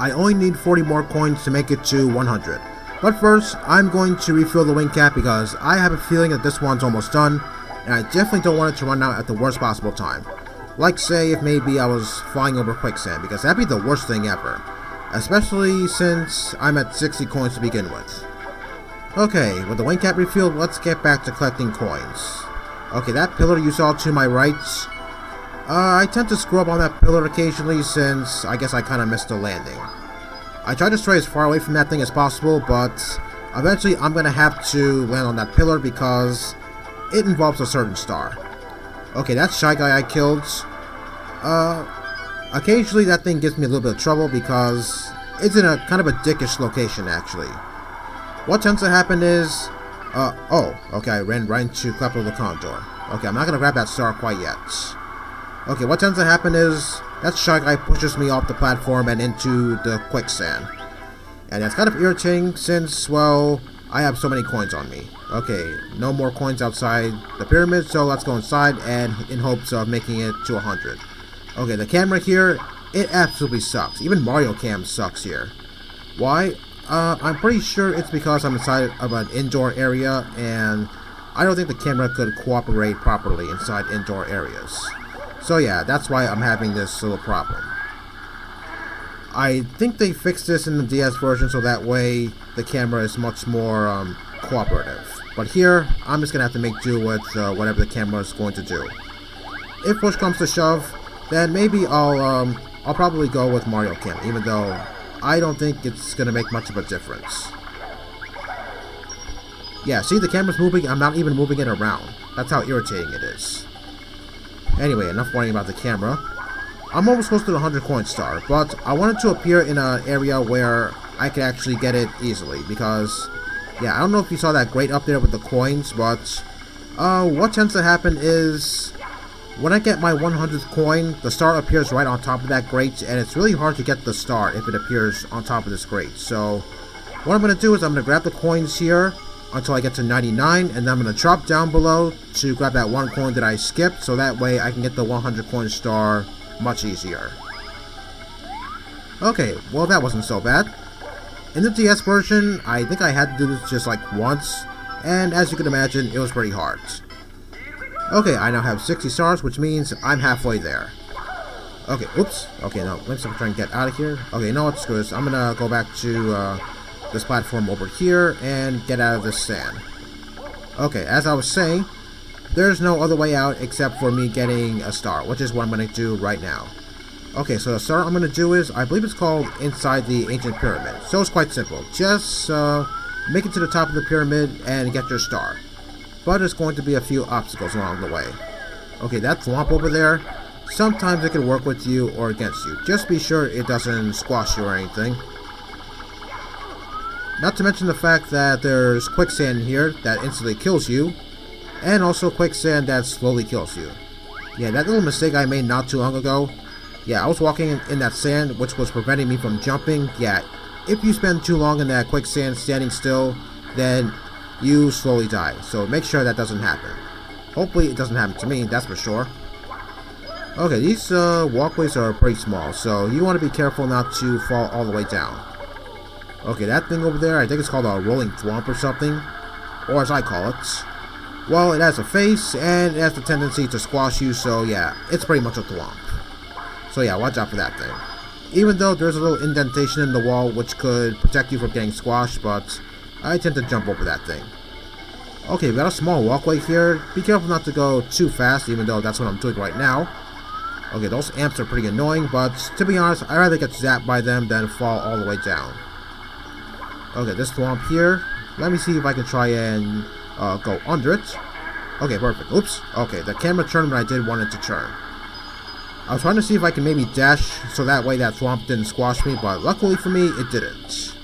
I only need 40 more coins to make it to 100. But first, I'm going to refill the wing cap because I have a feeling that this one's almost done, and I definitely don't want it to run out at the worst possible time. Like say if maybe I was flying over quicksand, because that'd be the worst thing ever. Especially since I'm at 60 coins to begin with. Okay, with the wing cap refilled, let's get back to collecting coins. Okay, that pillar you saw to my right, I tend to screw up on that pillar occasionally since I guess I kind of missed the landing. I try to stray as far away from that thing as possible, but eventually I'm going to have to land on that pillar because it involves a certain star. Okay, that shy guy I killed. Occasionally that thing gives me a little bit of trouble because it's in a kind of a dickish location actually. What tends to happen is, okay, I ran right into Klepto the Condor. Okay, I'm not going to grab that star quite yet. Okay, what tends to happen is, that shy guy pushes me off the platform and into the quicksand. And that's kind of irritating since, well, I have so many coins on me. Okay, no more coins outside the pyramid, so let's go inside and in hopes of making it to 100. Okay, the camera here, it absolutely sucks. Even Mario Cam sucks here. Why? I'm pretty sure it's because I'm inside of an indoor area, and I don't think the camera could cooperate properly inside indoor areas. So yeah, that's why I'm having this little problem. I think they fixed this in the DS version so that way the camera is much more cooperative. But here, I'm just going to have to make do with whatever the camera is going to do. If push comes to shove, then maybe I'll probably go with Mario Cam, even though I don't think it's going to make much of a difference. Yeah, see, the camera's moving, I'm not even moving it around. That's how irritating it is. Anyway, enough worrying about the camera. I'm almost close to the 100 coin star, but I want it to appear in an area where I could actually get it easily, because, yeah, I don't know if you saw that grate up there with the coins, but what tends to happen is, when I get my 100th coin, the star appears right on top of that grate, and it's really hard to get the star if it appears on top of this grate. So, what I'm going to do is I'm going to grab the coins here until I get to 99, and then I'm going to drop down below to grab that one coin that I skipped, so that way I can get the 100 coin star much easier. Okay, well that wasn't so bad. In the DS version, I think I had to do this just like once, and as you can imagine, it was pretty hard. Okay, I now have 60 stars, which means I'm halfway there. Okay, oops. Okay, no, let's try and get out of here. Okay, no, it's good. I'm gonna go back to this platform over here and get out of this sand. Okay, as I was saying, there's no other way out except for me getting a star, which is what I'm going to do right now. Okay, so the star I'm going to do is, I believe it's called Inside the Ancient Pyramid. So it's quite simple. Just make it to the top of the pyramid and get your star. But there's going to be a few obstacles along the way. Okay, that thwomp over there, sometimes it can work with you or against you. Just be sure it doesn't squash you or anything. Not to mention the fact that there's quicksand here that instantly kills you, and also quicksand that slowly kills you. Yeah, that little mistake I made not too long ago. Yeah, I was walking in that sand, which was preventing me from jumping. Yeah, if you spend too long in that quicksand standing still, then you slowly die. So make sure that doesn't happen. Hopefully it doesn't happen to me, that's for sure. Okay, these walkways are pretty small, so you want to be careful not to fall all the way down. Okay, that thing over there, I think it's called a rolling thwomp or something, or as I call it. Well, it has a face, and it has the tendency to squash you, so yeah, it's pretty much a thwomp. So yeah, watch out for that thing. Even though there's a little indentation in the wall which could protect you from getting squashed, but I tend to jump over that thing. Okay, we got a small walkway here. Be careful not to go too fast, even though that's what I'm doing right now. Okay, those amps are pretty annoying, but to be honest, I'd rather get zapped by them than fall all the way down. Okay, this thwomp here, let me see if I can try and go under it. Okay, perfect. Oops. Okay, the camera turned when I did want it to turn. I was trying to see if I can maybe dash so that way that thwomp didn't squash me, but luckily for me, it didn't.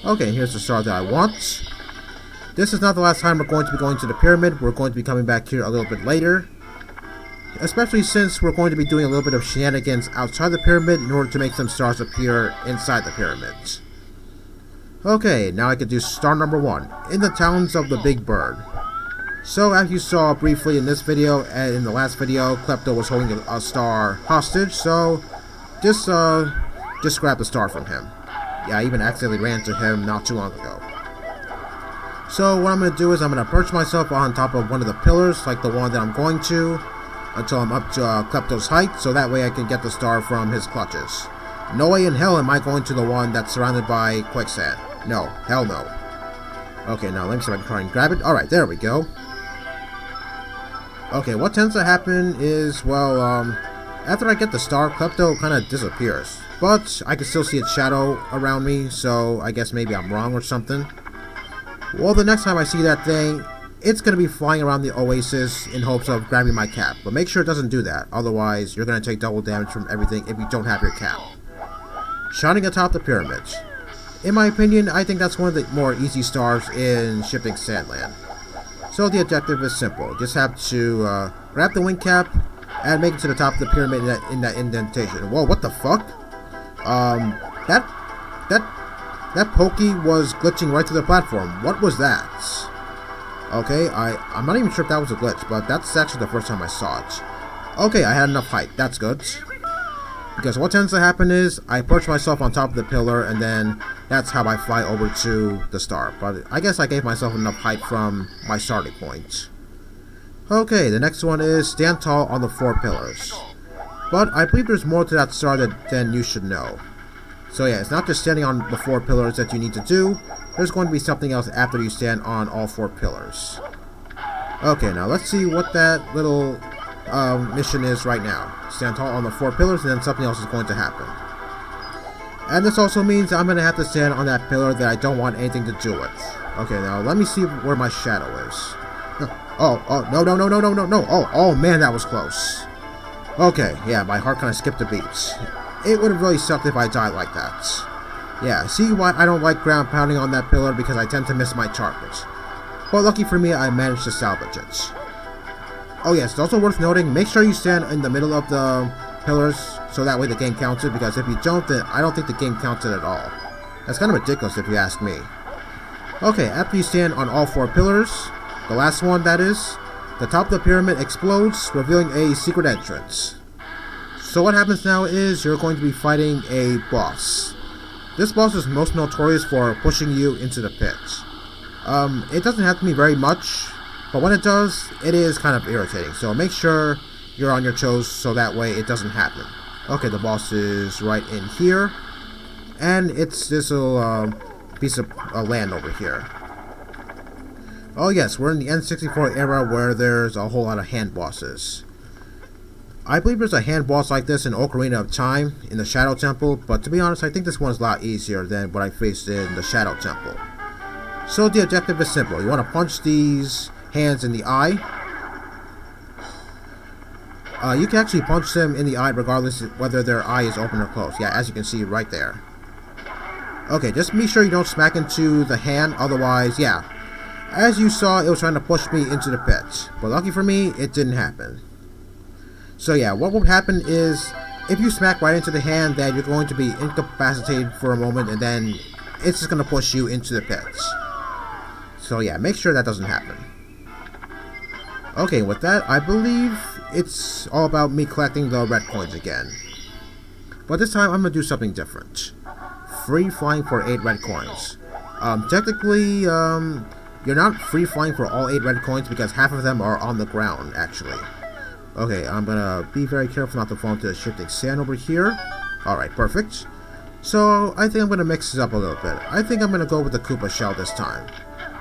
Okay, here's the star that I want. This is not the last time we're going to be going to the pyramid. We're going to be coming back here a little bit later. Especially since we're going to be doing a little bit of shenanigans outside the pyramid in order to make some stars appear inside the pyramids. Okay, now I can do star number 1, in the Talons of the Big Bird. So, as you saw briefly in this video, and in the last video, Klepto was holding a star hostage, so just just grab the star from him. Yeah, I even accidentally ran into him not too long ago. So what I'm going to do is I'm going to perch myself on top of one of the pillars, like the one that I'm going to, until I'm up to Klepto's height, so that way I can get the star from his clutches. No way in hell am I going to the one that's surrounded by quicksand. No, hell no. Okay, now let me see if I can try and grab it. Alright, there we go. Okay, what tends to happen is, well, after I get the star, Klepto kind of disappears. But I can still see its shadow around me, so I guess maybe I'm wrong or something. Well, the next time I see that thing, it's going to be flying around the oasis in hopes of grabbing my cap. But make sure it doesn't do that, otherwise you're going to take double damage from everything if you don't have your cap. Shining atop the pyramids. In my opinion, I think that's one of the more easy stars in Shifting Sandland. So the objective is simple. Just have to grab the wing cap and make it to the top of the pyramid in that indentation. Whoa, what the fuck? That pokey was glitching right to the platform. What was that? Okay, I'm not even sure if that was a glitch, but that's actually the first time I saw it. Okay, I had enough height. That's good. Because what tends to happen is, I perch myself on top of the pillar, and then that's how I fly over to the star. But I guess I gave myself enough height from my starting point. Okay, the next one is stand tall on the 4 pillars. But I believe there's more to that star than you should know. So yeah, it's not just standing on the 4 pillars that you need to do. There's going to be something else after you stand on all 4 pillars. Okay, now let's see what that little mission is right now. Stand tall on the 4 pillars, and then something else is going to happen. And this also means I'm going to have to stand on that pillar that I don't want anything to do with. Okay, now let me see where my shadow is. No. Oh, man, that was close. Okay, yeah, my heart kind of skipped a beat. It would have really sucked if I died like that. Yeah, see why I don't like ground pounding on that pillar, because I tend to miss my target. But lucky for me, I managed to salvage it. Oh yes, it's also worth noting, make sure you stand in the middle of the pillars, so that way the game counts it, because if you don't, then I don't think the game counts it at all. That's kind of ridiculous if you ask me. Okay, after you stand on all 4 pillars, the last one that is, the top of the pyramid explodes, revealing a secret entrance. So what happens now is, you're going to be fighting a boss. This boss is most notorious for pushing you into the pit. It doesn't have to be very much, but when it does, it is kind of irritating. So make sure you're on your toes so that way it doesn't happen. Okay, the boss is right in here. And it's this little piece of land over here. Oh yes, we're in the N64 era where there's a whole lot of hand bosses. I believe there's a hand boss like this in Ocarina of Time in the Shadow Temple, but to be honest, I think this one's a lot easier than what I faced in the Shadow Temple. So the objective is simple. You want to punch these hands in the eye. You can actually punch them in the eye regardless of whether their eye is open or closed. Yeah, as you can see right there. Okay, just make sure you don't smack into the hand, otherwise, yeah. As you saw, it was trying to push me into the pit. But lucky for me, it didn't happen. So yeah, what would happen is, if you smack right into the hand, then you're going to be incapacitated for a moment, and then it's just going to push you into the pit. So yeah, make sure that doesn't happen. Okay, with that, I believe it's all about me collecting the red coins again. But this time, I'm going to do something different. Free flying for 8 red coins. Technically, you're not free flying for all 8 red coins because half of them are on the ground, actually. Okay, I'm gonna be very careful not to fall into the shifting sand over here. Alright, perfect. So, I think I'm gonna mix this up a little bit. I think I'm gonna go with the Koopa shell this time.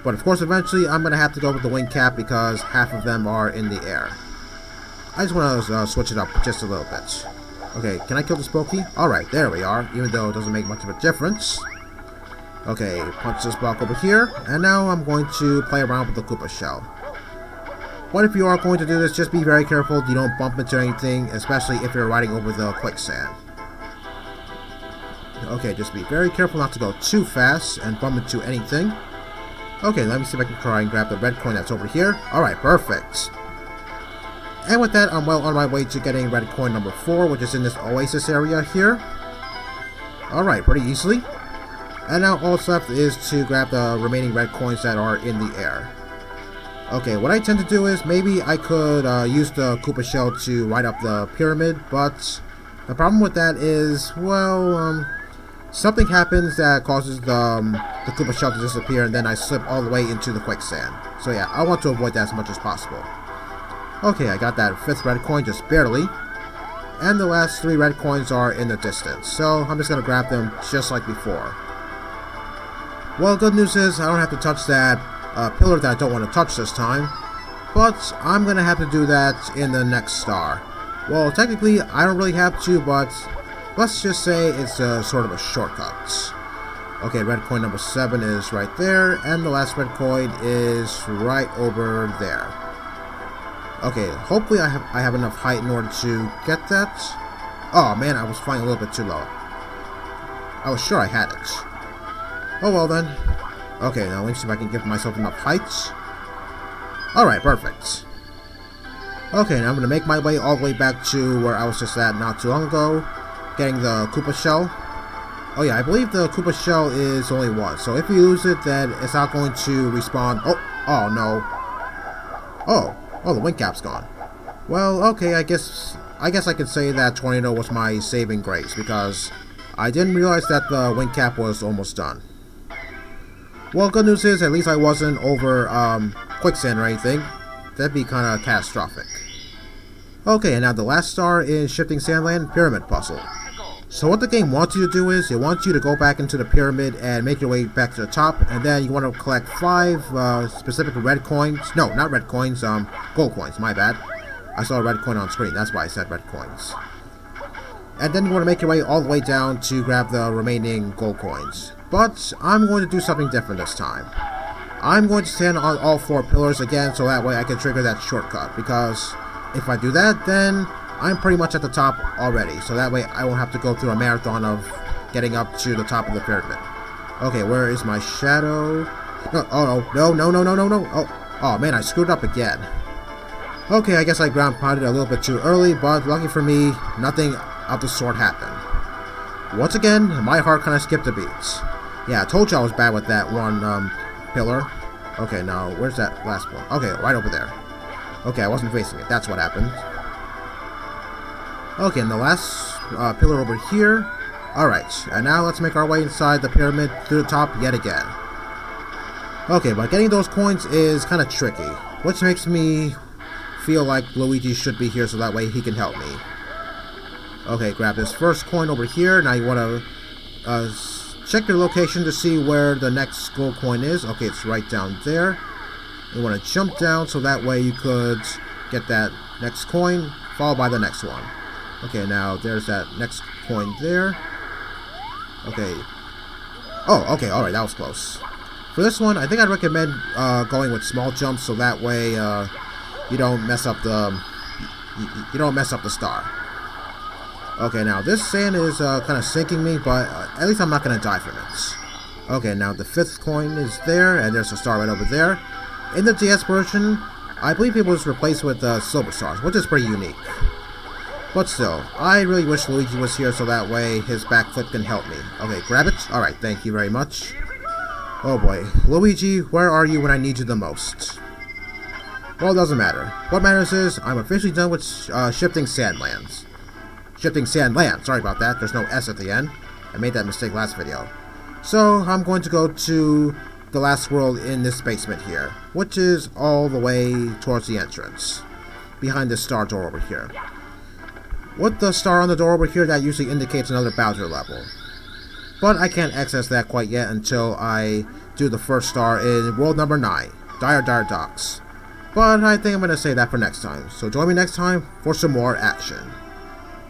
But of course, eventually, I'm gonna have to go with the wing cap because half of them are in the air. I just wanna switch it up just a little bit. Okay, can I kill this Pokey? Alright, there we are, even though it doesn't make much of a difference. Okay, punch this block over here, and now I'm going to play around with the Koopa shell. But if you are going to do this, just be very careful you don't bump into anything, especially if you're riding over the quicksand. Okay, just be very careful not to go too fast and bump into anything. Okay, let me see if I can try and grab the red coin that's over here. Alright, perfect. And with that, I'm well on my way to getting red coin number 4, which is in this oasis area here. Alright, pretty easily. And now all that's left is to grab the remaining red coins that are in the air. Okay, what I tend to do is maybe I could use the Koopa shell to ride up the pyramid, but The problem with that is, well, something happens that causes the Koopa shell to disappear, and then I slip all the way into the quicksand. So yeah, I want to avoid that as much as possible. Okay, I got that 5th red coin just barely. And the last 3 red coins are in the distance, so I'm just going to grab them just like before. Well, good news is I don't have to touch that pillar that I don't want to touch this time, but I'm going to have to do that in the next star. Well, technically, I don't really have to, but let's just say it's sort of a shortcut. Okay, red coin number 7 is right there, and the last red coin is right over there. Okay, hopefully I have enough height in order to get that. Oh man, I was flying a little bit too low. I was sure I had it. Oh well then. Okay, now let me see if I can give myself enough height. Alright, perfect. Okay, now I'm going to make my way all the way back to where I was just at not too long ago, getting the Koopa shell. Oh yeah, I believe the Koopa shell is only 1, so if you lose it, then it's not going to respawn. Oh no. Oh, the wing cap's gone. Well, okay, I guess I could say that Tornado was my saving grace, because I didn't realize that the wing cap was almost done. Well, good news is at least I wasn't over quicksand or anything. That'd be kind of catastrophic. Okay, and now the last star is Shifting Sandland Pyramid Puzzle. So what the game wants you to do is, it wants you to go back into the pyramid and make your way back to the top, and then you want to collect 5 specific red coins. No, not red coins, gold coins, my bad. I saw a red coin on screen, that's why I said red coins. And then you want to make your way all the way down to grab the remaining gold coins. But I'm going to do something different this time. I'm going to stand on all 4 pillars again, so that way I can trigger that shortcut, because if I do that, then I'm pretty much at the top already, so that way I won't have to go through a marathon of getting up to the top of the pyramid. Okay, where is my shadow? No, no. Oh man, I screwed up again. Okay, I guess I ground pounded a little bit too early, but lucky for me, nothing of the sort happened. Once again, my heart kind of skipped a beat. Yeah, I told you I was bad with that one pillar. Okay, now, where's that last one? Okay, right over there. Okay, I wasn't facing it, that's what happened. Okay, and the last pillar over here. Alright, and now let's make our way inside the pyramid through the top yet again. Okay, but getting those coins is kind of tricky, which makes me feel like Luigi should be here so that way he can help me. Okay, grab this first coin over here. Now you want to check your location to see where the next gold coin is. Okay, it's right down there. You want to jump down so that way you could get that next coin, followed by the next one. Okay, now there's that next coin there. Okay. Oh, okay, alright, that was close. For this one, I think I'd recommend going with small jumps so that way you don't mess up the star. Okay, now this sand is kind of sinking me, but at least I'm not going to die from it. Okay, now the 5th coin is there, and there's a star right over there. In the DS version, I believe it was replaced with silver stars, which is pretty unique. But still, I really wish Luigi was here so that way his backflip can help me. Okay, grab it. Alright, thank you very much. Oh boy. Luigi, where are you when I need you the most? Well, it doesn't matter. What matters is, I'm officially done with Shifting Sandlands. Shifting Sandland, sorry about that, there's no S at the end. I made that mistake last video. So, I'm going to go to the last world in this basement here, which is all the way towards the entrance. Behind this star door over here. With the star on the door over here, that usually indicates another Bowser level. But I can't access that quite yet until I do the first star in world number 9, Dire Docks. But I think I'm going to save that for next time, so join me next time for some more action.